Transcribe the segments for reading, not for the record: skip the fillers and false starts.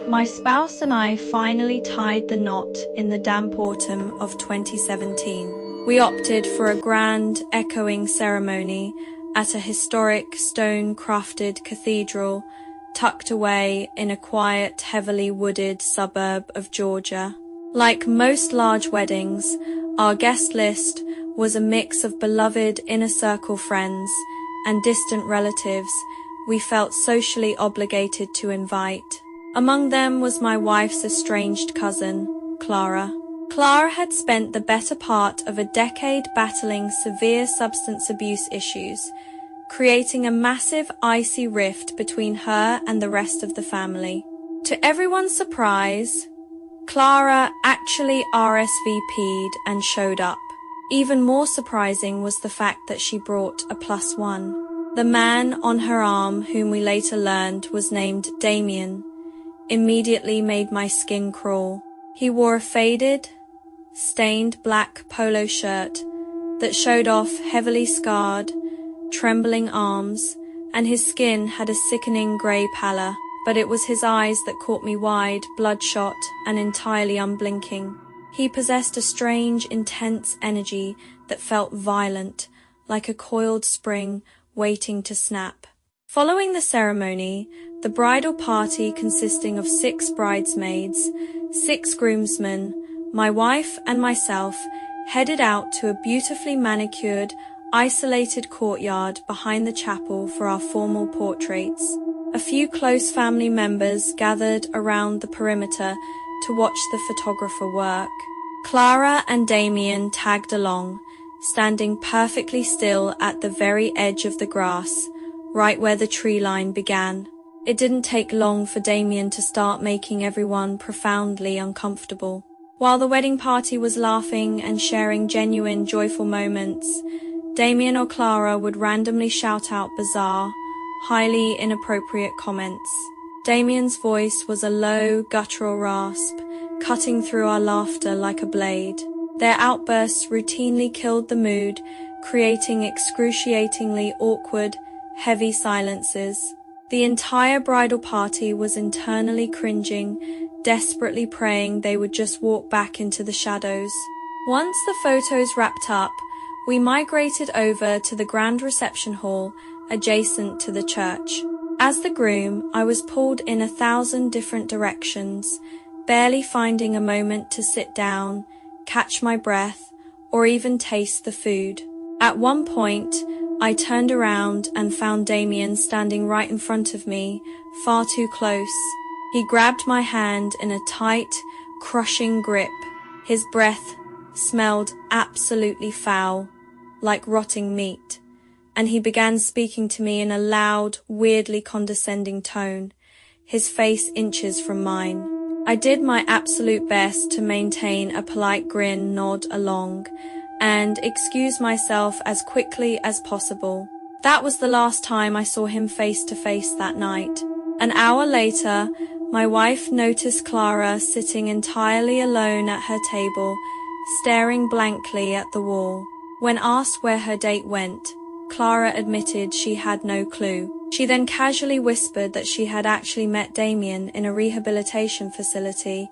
My spouse and I finally tied the knot in the damp autumn of 2017. We opted for a grand, echoing ceremony at a historic stone-crafted cathedral tucked away in a quiet, heavily wooded suburb of Georgia. Like most large weddings, our guest list was a mix of beloved inner-circle friends and distant relatives we felt socially obligated to invite. Among them was my wife's estranged cousin, Clara. Clara had spent the better part of a decade battling severe substance abuse issues, creating a massive icy rift between her and the rest of the family. To everyone's surprise, Clara actually RSVP'd and showed up. Even more surprising was the fact that she brought a +1. The man on her arm, whom we later learned was named Damien, immediately made my skin crawl. He wore a faded, stained black polo shirt that showed off heavily scarred, trembling arms, and his skin had a sickening grey pallor, but it was his eyes that caught me wide, bloodshot, and entirely unblinking. He possessed a strange, intense energy that felt violent, like a coiled spring waiting to snap. Following the ceremony, the bridal party, consisting of 6 bridesmaids, 6 groomsmen, my wife and myself, headed out to a beautifully manicured, isolated courtyard behind the chapel for our formal portraits. A few close family members gathered around the perimeter to watch the photographer work. Clara and Damien tagged along, standing perfectly still at the very edge of the grass, right where the tree line began. It didn't take long for Damien to start making everyone profoundly uncomfortable. While the wedding party was laughing and sharing genuine, joyful moments, Damien or Clara would randomly shout out bizarre, highly inappropriate comments. Damien's voice was a low, guttural rasp, cutting through our laughter like a blade. Their outbursts routinely killed the mood, creating excruciatingly awkward, heavy silences. The entire bridal party was internally cringing, desperately praying they would just walk back into the shadows. Once the photos wrapped up, we migrated over to the grand reception hall adjacent to the church. As the groom, I was pulled in 1,000 different directions, barely finding a moment to sit down, catch my breath, or even taste the food. At one point, I turned around and found Damien standing right in front of me, far too close. He grabbed my hand in a tight, crushing grip. His breath smelled absolutely foul, like rotting meat, and he began speaking to me in a loud, weirdly condescending tone, his face inches from mine. I did my absolute best to maintain a polite grin, nod along, and excuse myself as quickly as possible. That was the last time I saw him face to face that night. An hour later, my wife noticed Clara sitting entirely alone at her table, staring blankly at the wall. When asked where her date went, Clara admitted she had no clue. She then casually whispered that she had actually met Damien in a rehabilitation facility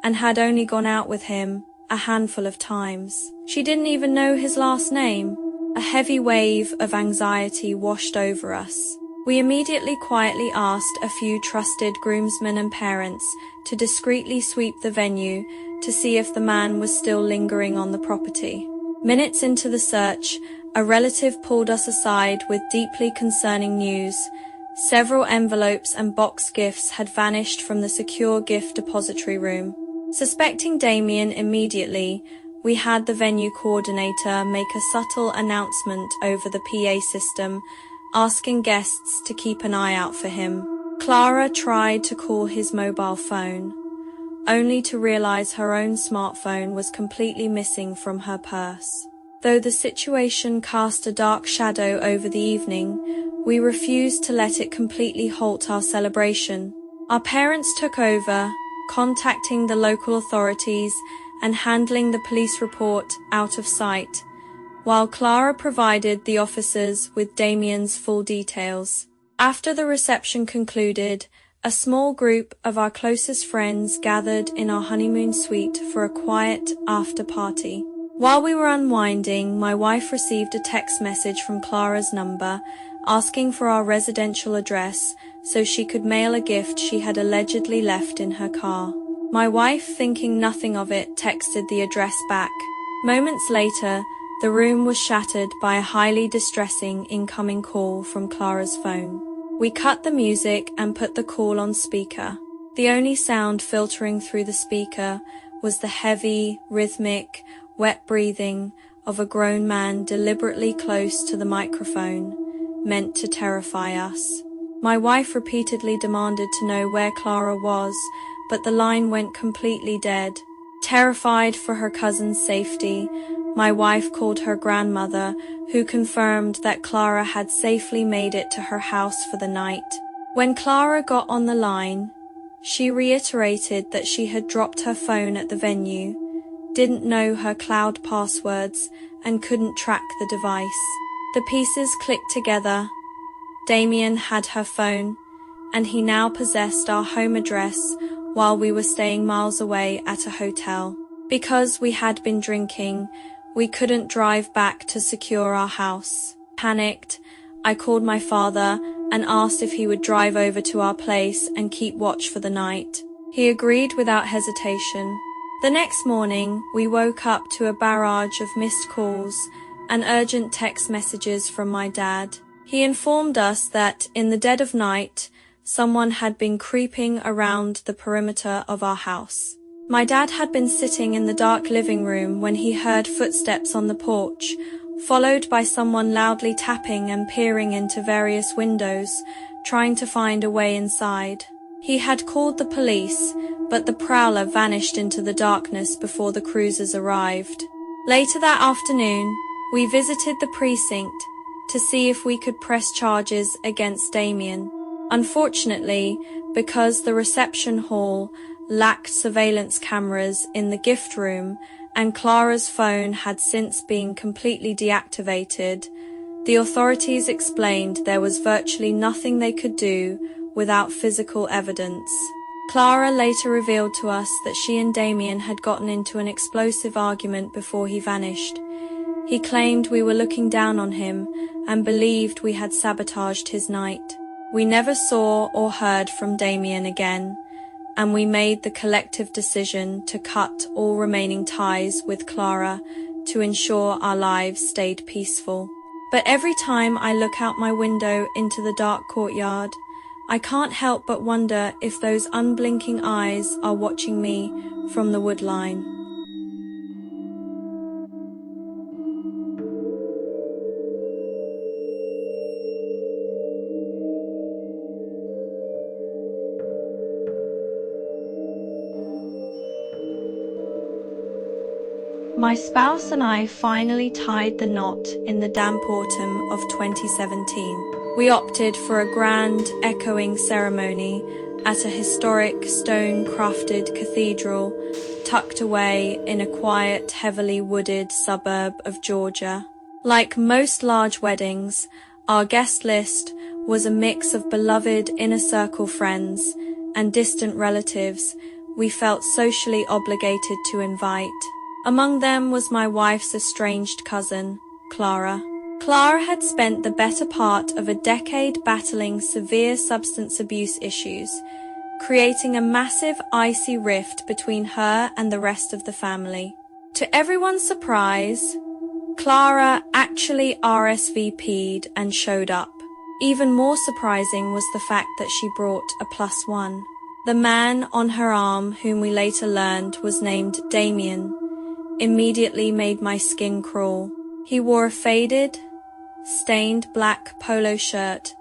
and had only gone out with him a handful of times. She didn't even know his last name. A heavy wave of anxiety washed over us. We immediately quietly asked a few trusted groomsmen and parents to discreetly sweep the venue to see if the man was still lingering on the property. Minutes into the search, a relative pulled us aside with deeply concerning news. Several envelopes and boxed gifts had vanished from the secure gift depository room. Suspecting Damien immediately, we had the venue coordinator make a subtle announcement over the PA system, asking guests to keep an eye out for him. Clara tried to call his mobile phone, only to realize her own smartphone was completely missing from her purse. Though the situation cast a dark shadow over the evening, we refused to let it completely halt our celebration. Our parents took over, contacting the local authorities and handling the police report out of sight, while Clara provided the officers with Damien's full details. After the reception concluded, A small group of our closest friends gathered in our honeymoon suite for a quiet after-party. While we were unwinding, my wife received a text message from Clara's number asking for our residential address so she could mail a gift she had allegedly left in her car. My wife, thinking nothing of it, texted the address back. Moments later, the room was shattered by a highly distressing incoming call from Clara's phone. We cut the music and put the call on speaker. The only sound filtering through the speaker was the heavy, rhythmic, wet breathing of a grown man deliberately close to the microphone, meant to terrify us. My wife repeatedly demanded to know where Clara was, but the line went completely dead. Terrified for her cousin's safety, my wife called her grandmother, who confirmed that Clara had safely made it to her house for the night. When Clara got on the line, she reiterated that she had dropped her phone at the venue, didn't know her cloud passwords, and couldn't track the device. The pieces clicked together. Damien had her phone, and he now possessed our home address while we were staying miles away at a hotel. Because we had been drinking, we couldn't drive back to secure our house. Panicked, I called my father and asked if he would drive over to our place and keep watch for the night. He agreed without hesitation. The next morning, we woke up to a barrage of missed calls and urgent text messages from my dad. He informed us that in the dead of night, someone had been creeping around the perimeter of our house. My dad had been sitting in the dark living room when he heard footsteps on the porch, followed by someone loudly tapping and peering into various windows, trying to find a way inside. He had called the police, but the prowler vanished into the darkness before the cruisers arrived. Later that afternoon, we visited the precinct to see if we could press charges against Damien. Unfortunately, because the reception hall lacked surveillance cameras in the gift room and Clara's phone had since been completely deactivated, the authorities explained there was virtually nothing they could do without physical evidence. Clara later revealed to us that she and Damien had gotten into an explosive argument before he vanished. He claimed we were looking down on him and believed we had sabotaged his night. We never saw or heard from Damien again, and we made the collective decision to cut all remaining ties with Clara to ensure our lives stayed peaceful. But every time I look out my window into the dark courtyard, I can't help but wonder if those unblinking eyes are watching me from the woodline. My spouse and I finally tied the knot in the damp autumn of 2017. We opted for a grand, echoing ceremony at a historic stone-crafted cathedral tucked away in a quiet, heavily wooded suburb of Georgia. Like most large weddings, our guest list was a mix of beloved inner-circle friends and distant relatives we felt socially obligated to invite. Among them was my wife's estranged cousin, Clara. Clara had spent the better part of a decade battling severe substance abuse issues, creating a massive icy rift between her and the rest of the family. To everyone's surprise, Clara actually RSVP'd and showed up. Even more surprising was the fact that she brought a +1. The man on her arm, whom we later learned was named Damien, immediately made my skin crawl. He wore a faded, stained black polo shirt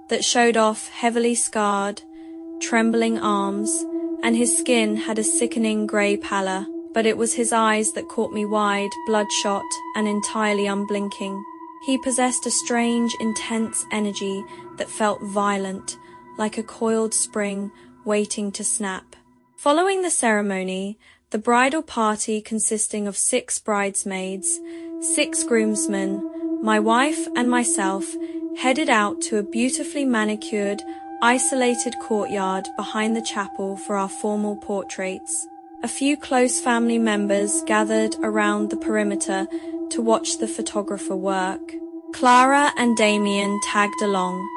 that showed off heavily scarred, trembling arms, and his skin had a sickening grey pallor, but it was his eyes that caught me wide, bloodshot, and entirely unblinking. He possessed a strange, intense energy that felt violent, like a coiled spring waiting to snap. Following the ceremony, the bridal party, consisting of 6 bridesmaids, 6 groomsmen, my wife and myself, headed out to a beautifully manicured, isolated courtyard behind the chapel for our formal portraits. A few close family members gathered around the perimeter to watch the photographer work. Clara and Damien tagged along,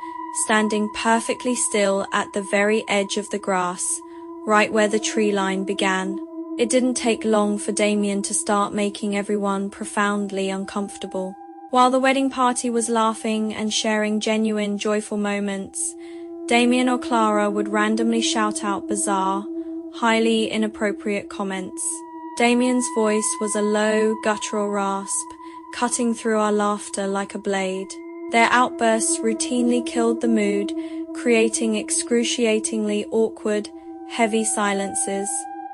standing perfectly still at the very edge of the grass, right where the tree line began. It didn't take long for Damien to start making everyone profoundly uncomfortable. While the wedding party was laughing and sharing genuine, joyful moments, Damien or Clara would randomly shout out bizarre, highly inappropriate comments. Damien's voice was a low, guttural rasp, cutting through our laughter like a blade. Their outbursts routinely killed the mood, creating excruciatingly awkward, heavy silences.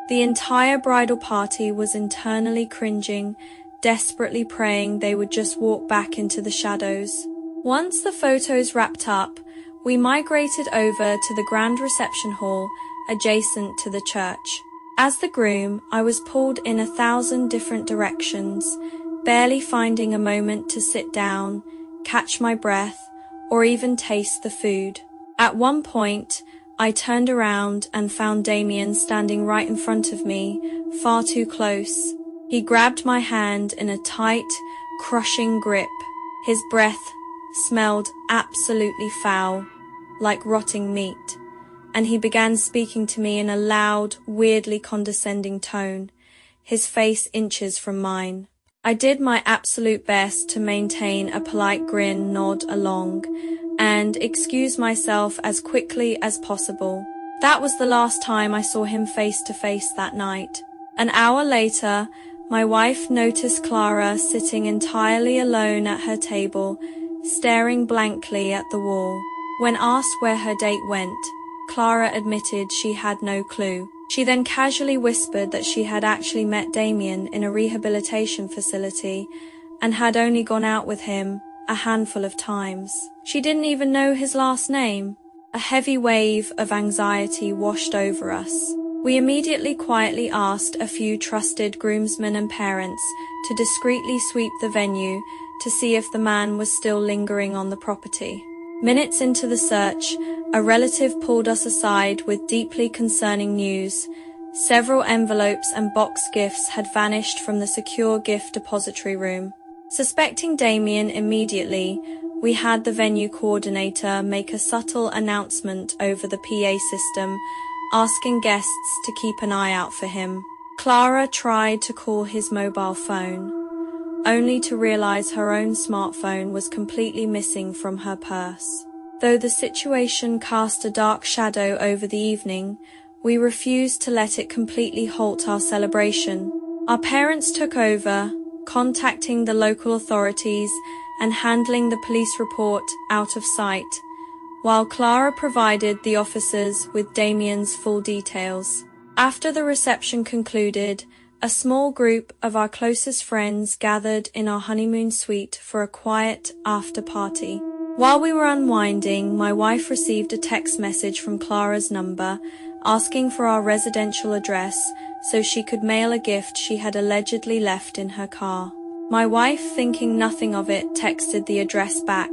The entire bridal party was internally cringing, desperately praying they would just walk back into the shadows. Once the photos wrapped up, we migrated over to the grand reception hall adjacent to the church. As the groom, I was pulled in 1,000 different directions, barely finding a moment to sit down, catch my breath, or even taste the food. At one point, I turned around and found Damien standing right in front of me, far too close. He grabbed my hand in a tight, crushing grip. His breath smelled absolutely foul, like rotting meat, and he began speaking to me in a loud, weirdly condescending tone, his face inches from mine. I did my absolute best to maintain a polite grin, nod along, and excuse myself as quickly as possible. That was the last time I saw him face to face that night. An hour later, my wife noticed Clara sitting entirely alone at her table, staring blankly at the wall. When asked where her date went, Clara admitted she had no clue. She then casually whispered that she had actually met Damien in a rehabilitation facility and had only gone out with him a handful of times. She didn't even know his last name. A heavy wave of anxiety washed over us. We immediately quietly asked a few trusted groomsmen and parents to discreetly sweep the venue to see if the man was still lingering on the property. Minutes into the search, a relative pulled us aside with deeply concerning news. Several envelopes and boxed gifts had vanished from the secure gift depository room. Suspecting Damien immediately, we had the venue coordinator make a subtle announcement over the PA system, asking guests to keep an eye out for him. Clara tried to call his mobile phone, only to realize her own smartphone was completely missing from her purse. Though the situation cast a dark shadow over the evening, we refused to let it completely halt our celebration. Our parents took over, contacting the local authorities and handling the police report out of sight, while Clara provided the officers with Damien's full details. After the reception concluded, a small group of our closest friends gathered in our honeymoon suite for a quiet after-party. While we were unwinding, my wife received a text message from Clara's number asking for our residential address so she could mail a gift she had allegedly left in her car. My wife, thinking nothing of it, texted the address back.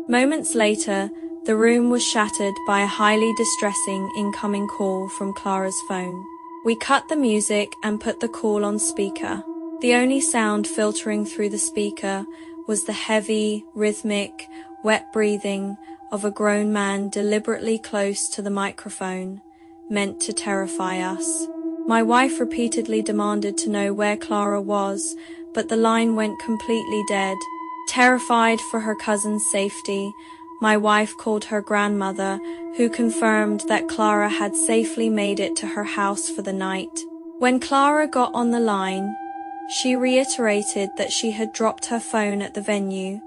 Moments later, the room was shattered by a highly distressing incoming call from Clara's phone. We cut the music and put the call on speaker. The only sound filtering through the speaker was the heavy, rhythmic, wet breathing of a grown man deliberately close to the microphone, meant to terrify us. My wife repeatedly demanded to know where Clara was, but the line went completely dead. Terrified for her cousin's safety, my wife called her grandmother, who confirmed that Clara had safely made it to her house for the night. When Clara got on the line, she reiterated that she had dropped her phone at the venue,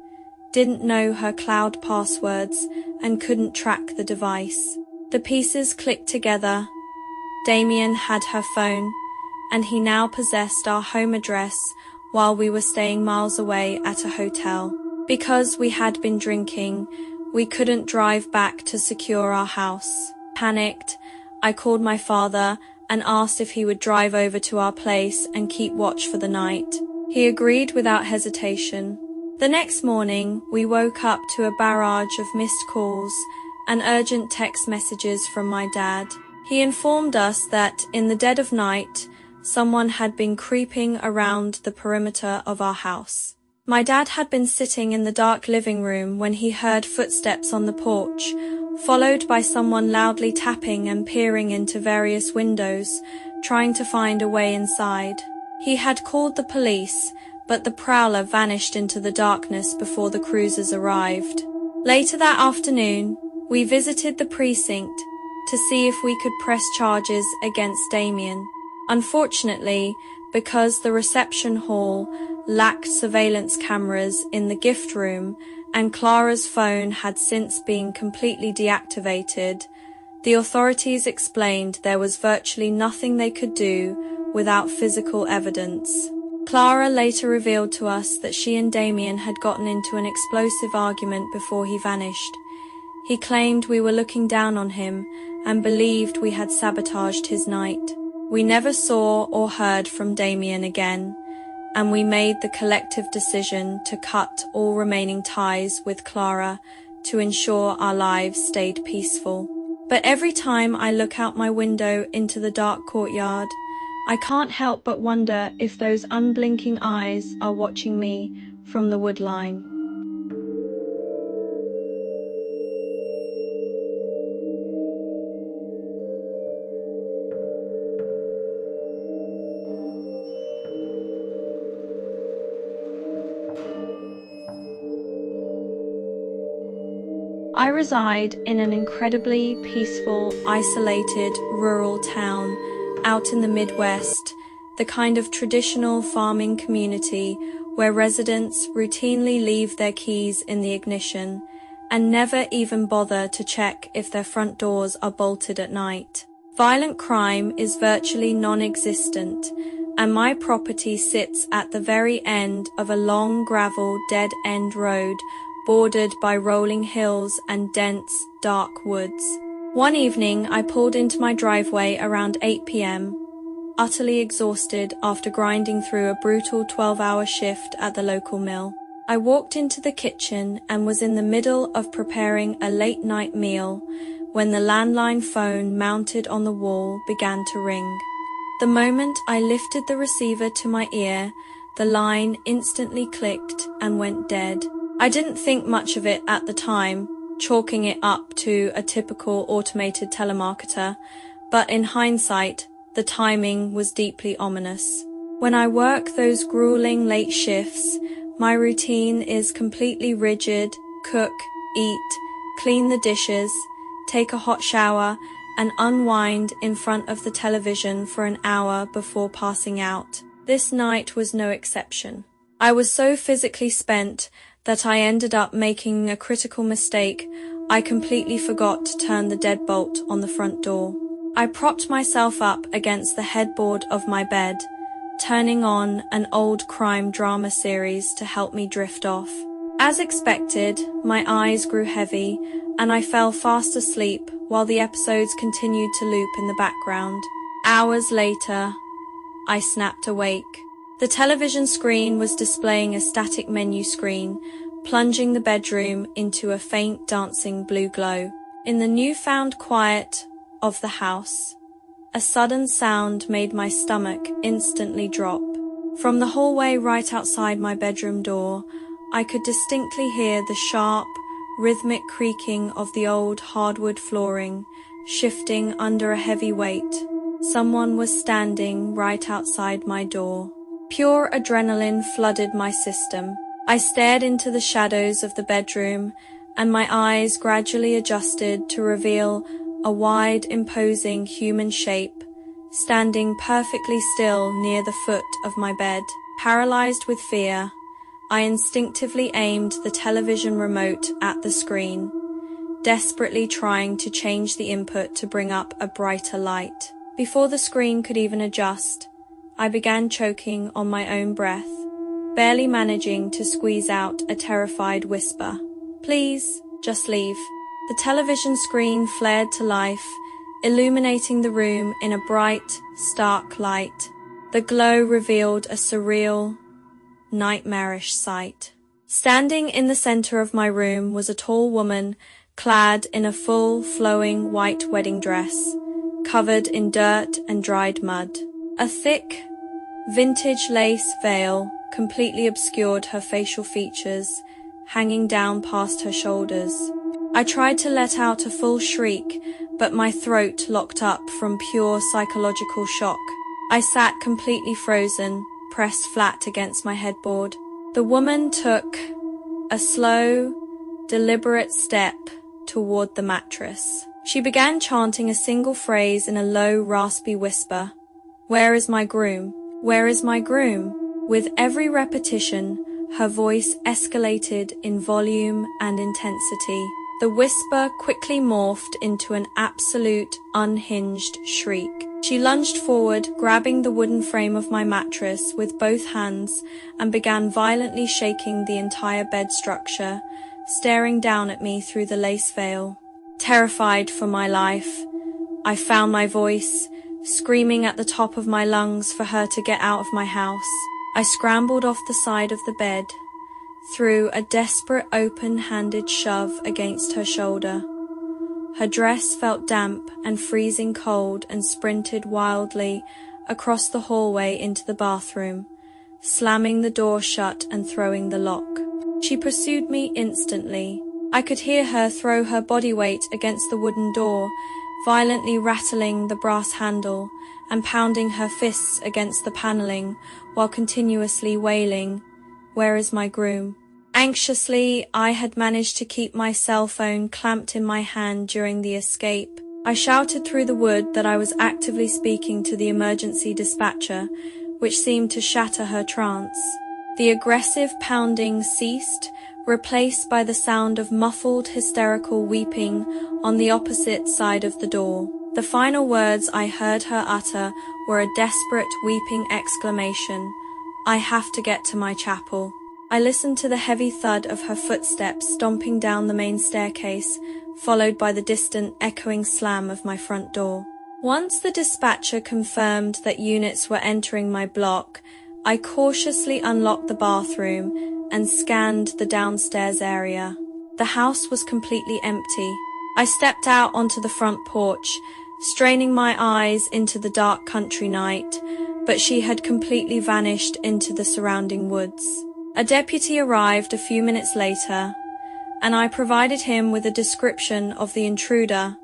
didn't know her cloud passwords, and couldn't track the device. The pieces clicked together. Damien had her phone, and he now possessed our home address while we were staying miles away at a hotel. Because we had been drinking, we couldn't drive back to secure our house. Panicked, I called my father and asked if he would drive over to our place and keep watch for the night. He agreed without hesitation. The next morning, we woke up to a barrage of missed calls and urgent text messages from my dad. He informed us that in the dead of night, someone had been creeping around the perimeter of our house. My dad had been sitting in the dark living room when he heard footsteps on the porch, followed by someone loudly tapping and peering into various windows, trying to find a way inside. He had called the police, but the prowler vanished into the darkness before the cruisers arrived. Later that afternoon, we visited the precinct to see if we could press charges against Damien. Unfortunately, because the reception hall lacked surveillance cameras in the gift room and Clara's phone had since been completely deactivated, the authorities explained there was virtually nothing they could do without physical evidence. Clara later revealed to us that she and Damien had gotten into an explosive argument before he vanished. He claimed we were looking down on him and believed we had sabotaged his night. We never saw or heard from Damien again, and we made the collective decision to cut all remaining ties with Clara to ensure our lives stayed peaceful. But every time I look out my window into the dark courtyard, I can't help but wonder if those unblinking eyes are watching me from the woodline. I reside in an incredibly peaceful, isolated, rural town out in the Midwest, the kind of traditional farming community where residents routinely leave their keys in the ignition and never even bother to check if their front doors are bolted at night. Violent crime is virtually non-existent, and my property sits at the very end of a long gravel dead-end road bordered by rolling hills and dense, dark woods. One evening, I pulled into my driveway around 8 p.m., utterly exhausted after grinding through a brutal 12-hour shift at the local mill. I walked into the kitchen and was in the middle of preparing a late-night meal when the landline phone mounted on the wall began to ring. The moment I lifted the receiver to my ear, the line instantly clicked and went dead. I didn't think much of it at the time, chalking it up to a typical automated telemarketer, but in hindsight, the timing was deeply ominous. When I work those grueling late shifts, my routine is completely rigid: cook, eat, clean the dishes, take a hot shower, and unwind in front of the television for an hour before passing out. This night was no exception. I was so physically spent that I ended up making a critical mistake. I completely forgot to turn the deadbolt on the front door. I propped myself up against the headboard of my bed, turning on an old crime drama series to help me drift off. As expected, my eyes grew heavy, and I fell fast asleep while the episodes continued to loop in the background. Hours later, I snapped awake. The television screen was displaying a static menu screen, plunging the bedroom into a faint dancing blue glow. In the newfound quiet of the house, a sudden sound made my stomach instantly drop. From the hallway right outside my bedroom door, I could distinctly hear the sharp, rhythmic creaking of the old hardwood flooring, shifting under a heavy weight. Someone was standing right outside my door. Pure adrenaline flooded my system. I stared into the shadows of the bedroom, and my eyes gradually adjusted to reveal a wide, imposing human shape, standing perfectly still near the foot of my bed. Paralyzed with fear, I instinctively aimed the television remote at the screen, desperately trying to change the input to bring up a brighter light. Before the screen could even adjust, I began choking on my own breath, barely managing to squeeze out a terrified whisper. "Please, just leave." The television screen flared to life, illuminating the room in a bright, stark light. The glow revealed a surreal, nightmarish sight. Standing in the center of my room was a tall woman clad in a full, flowing white wedding dress, covered in dirt and dried mud. A thick, vintage lace veil completely obscured her facial features, hanging down past her shoulders. I tried to let out a full shriek, but my throat locked up from pure psychological shock. I sat completely frozen, pressed flat against my headboard. The woman took a slow, deliberate step toward the mattress. She began chanting a single phrase in a low, raspy whisper. "Where is my groom? Where is my groom?" With every repetition, her voice escalated in volume and intensity. The whisper quickly morphed into an absolute, unhinged shriek. She lunged forward, grabbing the wooden frame of my mattress with both hands, and began violently shaking the entire bed structure, staring down at me through the lace veil. Terrified for my life, I found my voice, screaming at the top of my lungs for her to get out of my house. I scrambled off the side of the bed, threw a desperate open-handed shove against her shoulder. Her dress felt damp and freezing cold and sprinted wildly across the hallway into the bathroom, slamming the door shut and throwing the lock. She pursued me instantly. I could hear her throw her body weight against the wooden door, violently rattling the brass handle and pounding her fists against the paneling while continuously wailing, "Where is my groom?" Anxiously, I had managed to keep my cell phone clamped in my hand during the escape. I shouted through the wood that I was actively speaking to the emergency dispatcher, which seemed to shatter her trance. The aggressive pounding ceased, replaced by the sound of muffled, hysterical weeping on the opposite side of the door. The final words I heard her utter were a desperate, weeping exclamation, "I have to get to my chapel." I listened to the heavy thud of her footsteps stomping down the main staircase, followed by the distant, echoing slam of my front door. Once the dispatcher confirmed that units were entering my block, I cautiously unlocked the bathroom and scanned the downstairs area. The house was completely empty. I stepped out onto the front porch, straining my eyes into the dark country night, but she had completely vanished into the surrounding woods. A deputy arrived a few minutes later, and I provided him with a description of the intruder,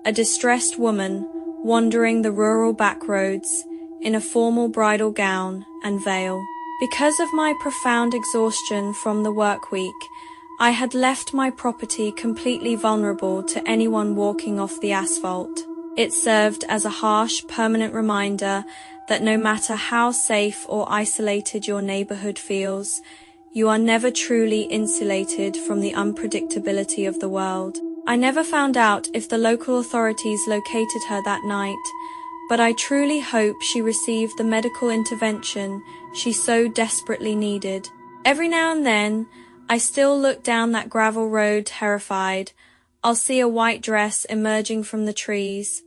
a distressed woman wandering the rural back roads in a formal bridal gown and veil. Because of my profound exhaustion from the work week, I had left my property completely vulnerable to anyone walking off the asphalt. It served as a harsh, permanent reminder that no matter how safe or isolated your neighborhood feels, you are never truly insulated from the unpredictability of the world. I never found out if the local authorities located her that night, but I truly hope she received the medical intervention she so desperately needed. Every now and then, I still look down that gravel road terrified. I'll see a white dress emerging from the trees,